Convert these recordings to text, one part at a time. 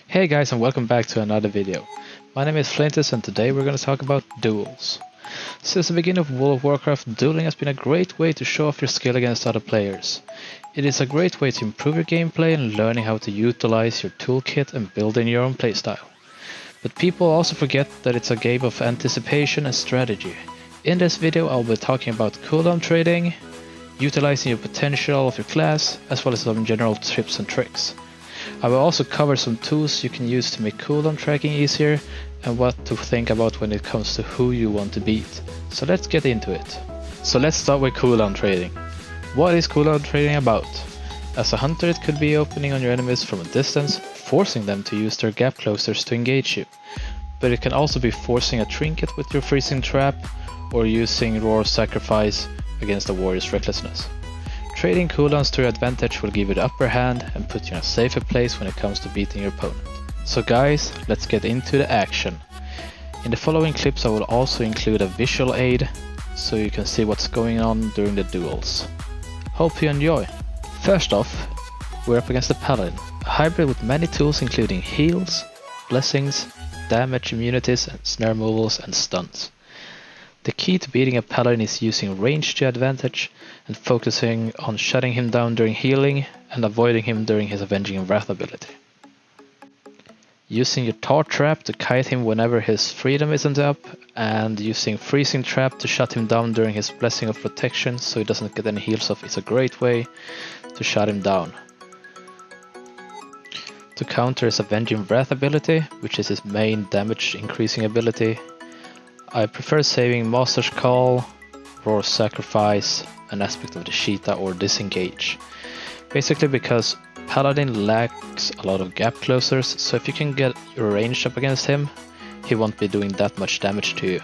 Hey guys, and welcome back to another video. My name is Flintus and today we're going to talk about duels. Since the beginning of World of Warcraft, dueling has been a great way to show off your skill against other players. It is a great way to improve your gameplay and learning how to utilize your toolkit and building your own playstyle. But people also forget that it's a game of anticipation and strategy. In this video I'll be talking about cooldown trading, utilizing your potential of your class, as well as some general tips and tricks. I will also cover some tools you can use to make cooldown tracking easier and what to think about when it comes to who you want to beat. So let's get into it. So let's start with cooldown trading. What is cooldown trading about? As a hunter, it could be opening on your enemies from a distance, forcing them to use their gap closers to engage you. But it can also be forcing a trinket with your freezing trap or using raw sacrifice against a warrior's recklessness. Trading cooldowns to your advantage will give you the upper hand and put you in a safer place when it comes to beating your opponent. So guys, let's get into the action. In the following clips I will also include a visual aid so you can see what's going on during the duels. Hope you enjoy! First off, we're up against a paladin, a hybrid with many tools including heals, blessings, damage immunities, and snare removals and stuns. The key to beating a paladin is using range to your advantage and focusing on shutting him down during healing and avoiding him during his Avenging Wrath ability. Using your Tar Trap to kite him whenever his freedom isn't up, and using Freezing Trap to shut him down during his Blessing of Protection so he doesn't get any heals off is a great way to shut him down. To counter his Avenging Wrath ability, which is his main damage increasing ability, I prefer saving Master's Call, Raw Sacrifice, an aspect of the Cheetah or Disengage. Basically because Paladin lacks a lot of gap closers, so if you can get your range up against him, he won't be doing that much damage to you.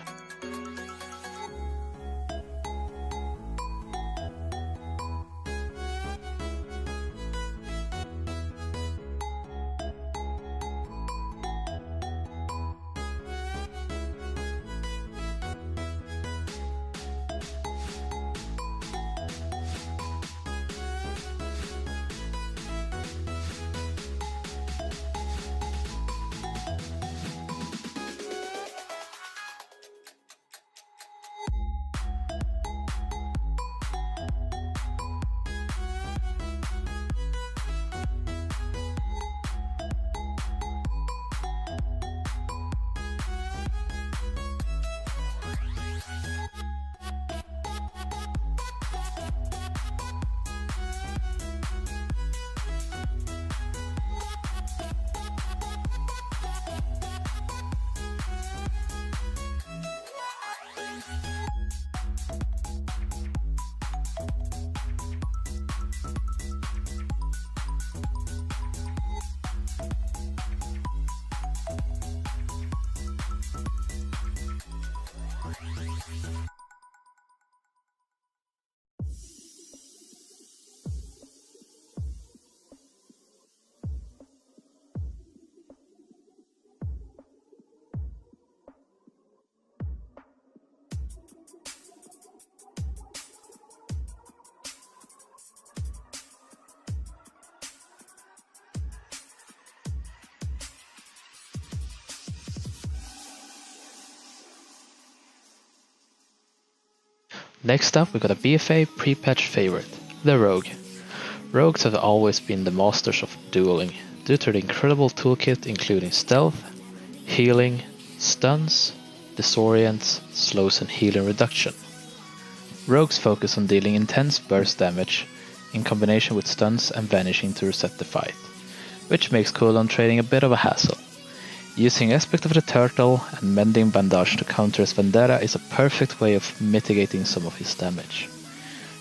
Next up we got a BFA pre-patch favorite, the Rogue. Rogues have always been the masters of dueling, due to the incredible toolkit including stealth, healing, stuns, disorients, slows and healing reduction. Rogues focus on dealing intense burst damage in combination with stuns and vanishing to reset the fight, which makes cooldown trading a bit of a hassle. Using Aspect of the Turtle and Mending Bandage to counter his Vendetta is a perfect way of mitigating some of his damage.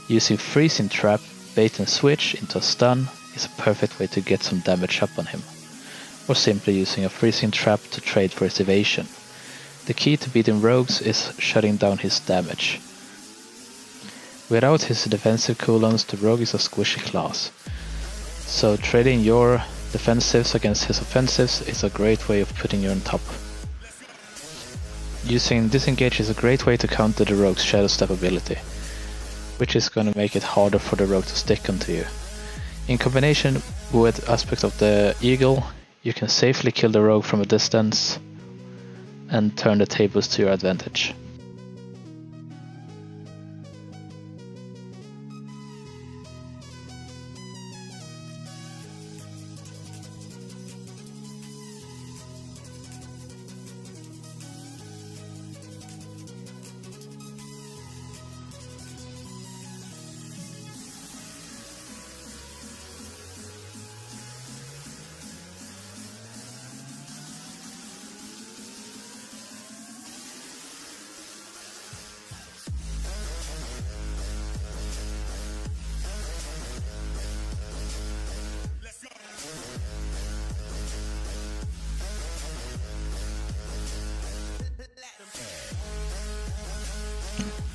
Using Freezing Trap, Bait and Switch into a stun is a perfect way to get some damage up on him. Or simply using a Freezing Trap to trade for his evasion. The key to beating rogues is shutting down his damage. Without his defensive cooldowns, the rogue is a squishy class. So trading your defensives against his offensives is a great way of putting you on top. Using Disengage is a great way to counter the rogue's Shadow Step ability, which is going to make it harder for the rogue to stick onto you. In combination with Aspect of the Eagle, you can safely kill the rogue from a distance and turn the tables to your advantage.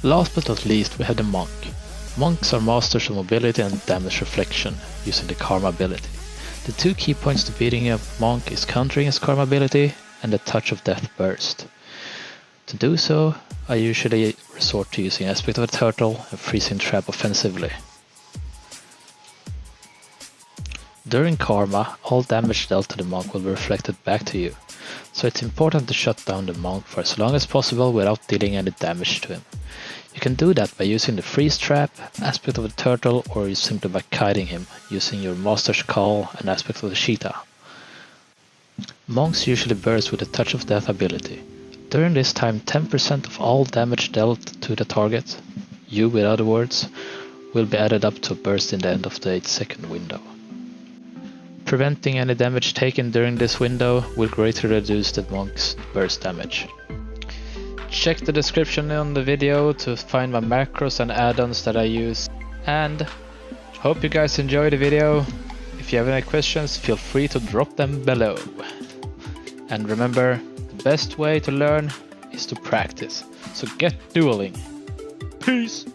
Last but not least, we have the monk. Monks are masters of mobility and damage reflection, using the karma ability. The two key points to beating a monk is countering his karma ability and the touch of death burst. To do so, I usually resort to using aspect of a turtle and freezing trap offensively. During karma, all damage dealt to the monk will be reflected back to you, so it's important to shut down the monk for as long as possible without dealing any damage to him. You can do that by using the freeze trap, aspect of the turtle, or simply by kiting him, using your master's call and aspect of the cheetah. Monks usually burst with the touch of death ability. During this time, 10% of all damage dealt to the target, you in other words, will be added up to a burst in the end of the 8-second window. Preventing any damage taken during this window will greatly reduce the monk's burst damage. Check the description on the video to find my macros and add-ons that I use. And hope you guys enjoyed the video. If you have any questions, feel free to drop them below. And remember, the best way to learn is to practice. So get dueling. Peace!